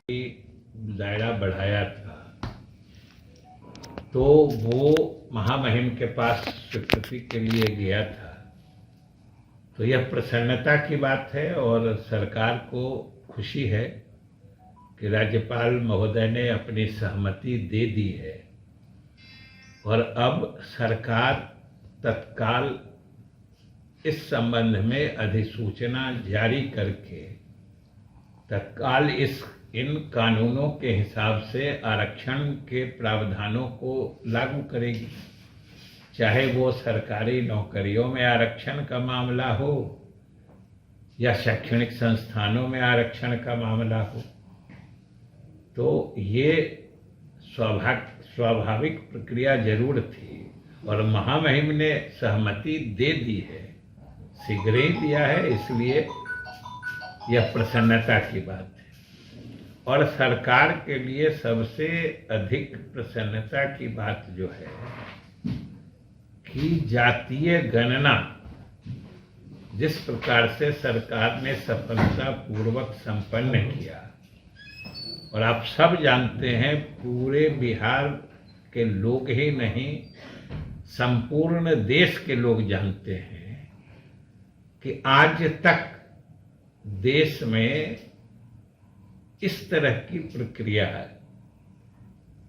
दायरा बढ़ाया था, तो वो महामहिम के पास स्वीकृति के लिए गया था। तो यह प्रसन्नता की बात है और सरकार को खुशी है कि राज्यपाल महोदय ने अपनी सहमति दे दी है और अब सरकार तत्काल इस संबंध में अधिसूचना जारी करके तत्काल इन कानूनों के हिसाब से आरक्षण के प्रावधानों को लागू करेगी, चाहे वो सरकारी नौकरियों में आरक्षण का मामला हो या शैक्षणिक संस्थानों में आरक्षण का मामला हो। तो ये स्वाभाविक प्रक्रिया जरूर थी और महामहिम ने सहमति दे दी है, शीघ्र ही दिया है, इसलिए यह प्रसन्नता की बात है। और सरकार के लिए सबसे अधिक प्रसन्नता की बात जो है कि जातीय गणना जिस प्रकार से सरकार ने सफलतापूर्वक संपन्न किया, और आप सब जानते हैं, पूरे बिहार के लोग ही नहीं संपूर्ण देश के लोग जानते हैं कि आज तक देश में इस तरह की प्रक्रिया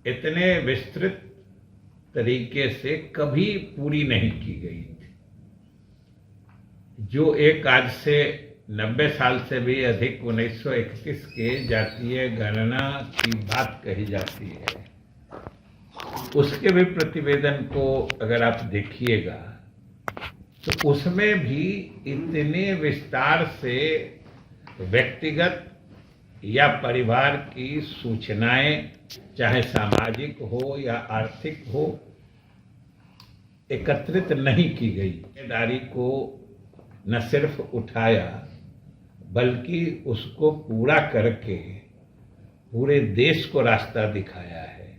इतने विस्तृत तरीके से कभी पूरी नहीं की गई थी। जो एक आज से 90 साल से भी अधिक 1931 के जातीय गणना की बात कही जाती है, उसके भी प्रतिवेदन को अगर आप देखिएगा तो उसमें भी इतने विस्तार से व्यक्तिगत या परिवार की सूचनाएं, चाहे सामाजिक हो या आर्थिक हो, एकत्रित नहीं की गई। जिम्मेदारी को न सिर्फ उठाया बल्कि उसको पूरा करके पूरे देश को रास्ता दिखाया है।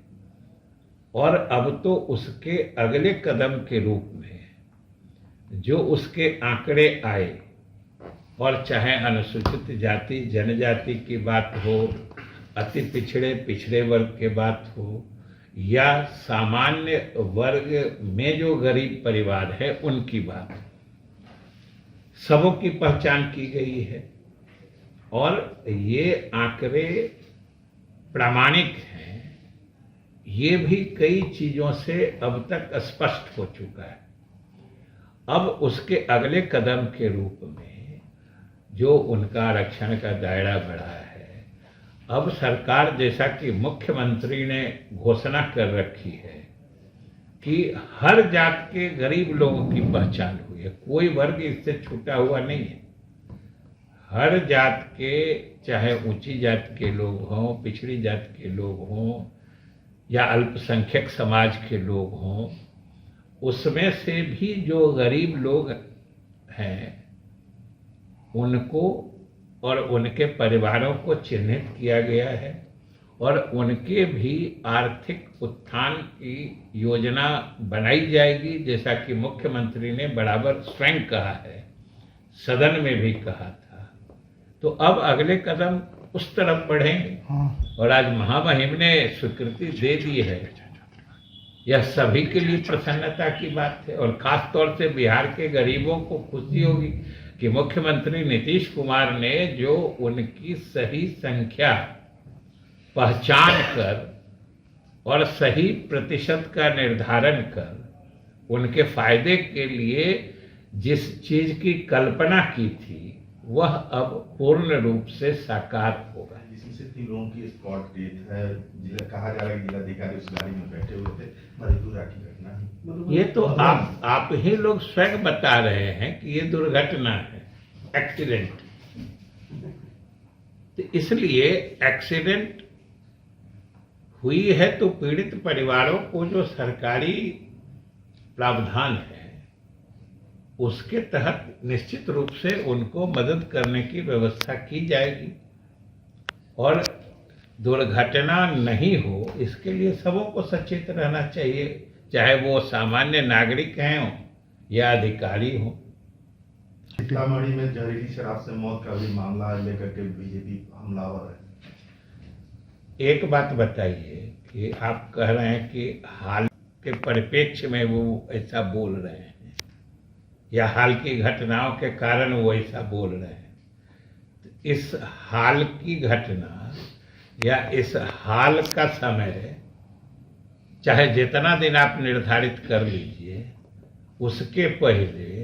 और अब तो उसके अगले कदम के रूप में जो उसके आंकड़े आए, और चाहे अनुसूचित जाति जनजाति की बात हो, अति पिछड़े वर्ग की बात हो, या सामान्य वर्ग में जो गरीब परिवार है उनकी बात, सबों की पहचान की गई है। और ये आंकड़े प्रामाणिक हैं, ये भी कई चीजों से अब तक स्पष्ट हो चुका है। अब उसके अगले कदम के रूप में जो उनका आरक्षण का दायरा बढ़ा है, अब सरकार, जैसा कि मुख्यमंत्री ने घोषणा कर रखी है कि हर जात के गरीब लोगों की पहचान हुई है, कोई वर्ग इससे छूटा हुआ नहीं है। हर जात के, चाहे ऊंची जात के लोग हों, पिछड़ी जात के लोग हों या अल्पसंख्यक समाज के लोग हों, उसमें से भी जो गरीब लोग हैं उनको और उनके परिवारों को चिन्हित किया गया है और उनके भी आर्थिक उत्थान की योजना बनाई जाएगी, जैसा कि मुख्यमंत्री ने बराबर स्वयं कहा है, सदन में भी कहा था। तो अब अगले कदम उस तरफ बढ़ेंगे और आज महामहिम ने स्वीकृति दे दी है। यह सभी के लिए प्रसन्नता की बात है और खास तौर से बिहार के गरीबों को खुशी होगी कि मुख्यमंत्री नीतीश कुमार ने जो उनकी सही संख्या पहचान कर और सही प्रतिशत का निर्धारण कर उनके फायदे के लिए जिस चीज की कल्पना की थी वह अब पूर्ण रूप से साकार होगा। जिसमें से 3 लोगों की स्पॉट डेथ है, कहा जा रहा है जिलाधिकारी उस गाड़ी में बैठे हुए थे, मधेपुरा की घटना है। ये तो आप ही लोग स्वयं बता रहे हैं कि ये दुर्घटना है, एक्सीडेंट। तो इसलिए एक्सीडेंट हुई है तो पीड़ित परिवारों को जो सरकारी प्रावधान है उसके तहत निश्चित रूप से उनको मदद करने की व्यवस्था की जाएगी और दुर्घटना नहीं हो इसके लिए सबों को सचेत रहना चाहिए, चाहे वो सामान्य नागरिक हैं या अधिकारी हों। सीतामढ़ी में जहरीली शराब से मौत का भी मामला लेकर के बीजेपी हमलावर है। एक बात बताइए कि आप कह रहे हैं कि हाल के परिप्रेक्ष्य में वो ऐसा बोल रहे हैं या हाल की घटनाओं के कारण वो ऐसा बोल रहे हैं। तो इस हाल की घटना या इस हाल का समय चाहे जितना दिन आप निर्धारित कर लीजिए, उसके पहले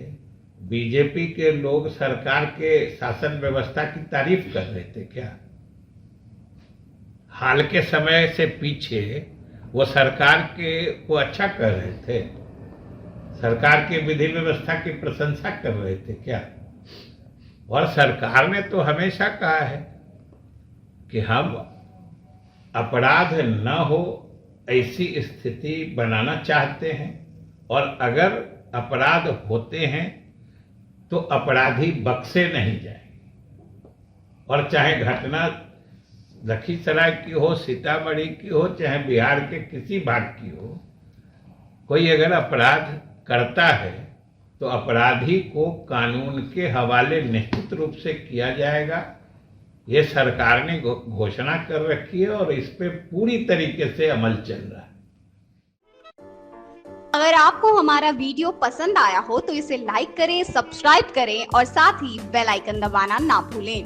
बीजेपी के लोग सरकार के शासन व्यवस्था की तारीफ कर रहे थे क्या? हाल के समय से पीछे वो सरकार के को अच्छा कर रहे थे, सरकार की विधि व्यवस्था की प्रशंसा कर रहे थे क्या? और सरकार ने तो हमेशा कहा है कि हम अपराध न हो ऐसी स्थिति बनाना चाहते हैं, और अगर अपराध होते हैं तो अपराधी बख्शे नहीं जाएंगे। और चाहे घटना लखीसराय की हो, सीतामढ़ी की हो, चाहे बिहार के किसी भाग की हो, कोई अगर अपराध करता है तो अपराधी को कानून के हवाले निश्चित रूप से किया जाएगा। ये सरकार ने घोषणा कर रखी है और इस पे पूरी तरीके से अमल चल रहा है। अगर आपको हमारा वीडियो पसंद आया हो तो इसे लाइक करें, सब्सक्राइब करें और साथ ही बेल आइकन दबाना ना भूलें।